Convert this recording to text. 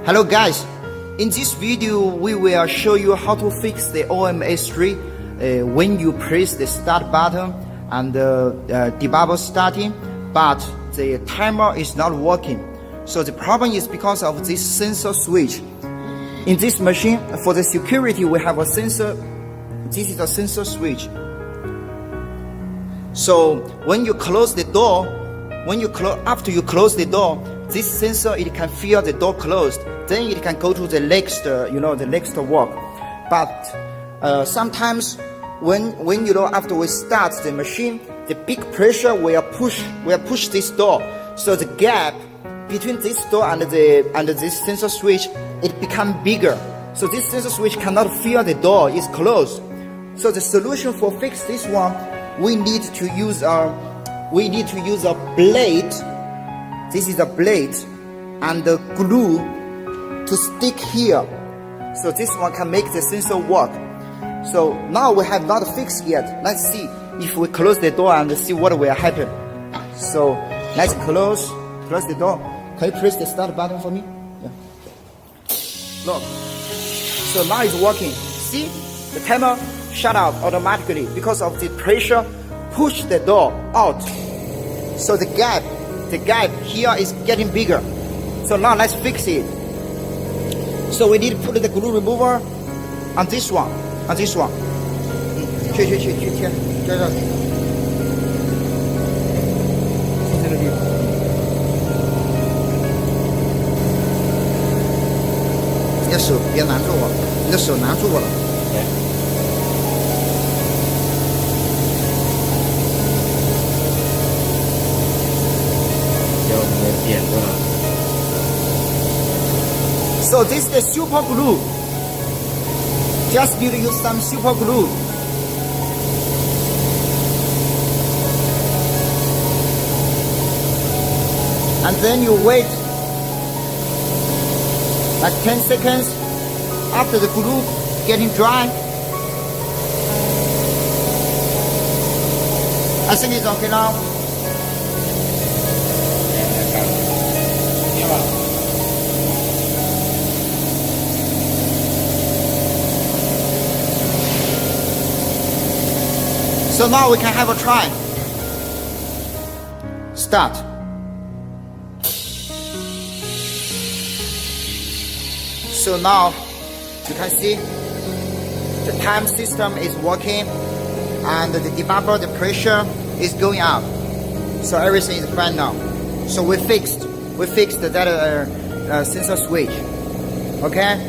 Hello guys, in this video we will show you how to fix the OM-A3 when you press the start button and debugger starting, but the timer is not working. So the problem is because of this sensor switch. In this machine, for the security, we have a sensor. This is a sensor switch. So when you close the door, after you close the door, this sensor, it can feel the door closed. Then it can go to the next, the next work. But sometimes when after we start the machine, the big pressure will push this door. So the gap between this door and this sensor switch, it become bigger. So this sensor switch cannot feel the door is closed. So the solution for fix this one, we need to use a blade. This is a blade and the glue to stick here. So this one can make the sensor work. So now we have not fixed yet. Let's see if we close the door and see what will happen. So let's close the door. Can you press the start button for me? Yeah. Look. So now it's working. See? The timer shut off automatically because of the pressure push the door out. So the gap here is getting bigger. So now let's fix it. So we need to put the glue remover on this one.去这个地方。你的手别拦住我，你的手拦住我了。要给点着了。 So this is the super glue. Just need to use some super glue. And then you wait like 10 seconds after the glue getting dry. I think it's okay now. So now we can have a try. Start. So now you can see the time system is working and the debugger, the pressure is going up. So everything is fine now. So we fixed that sensor switch. Okay.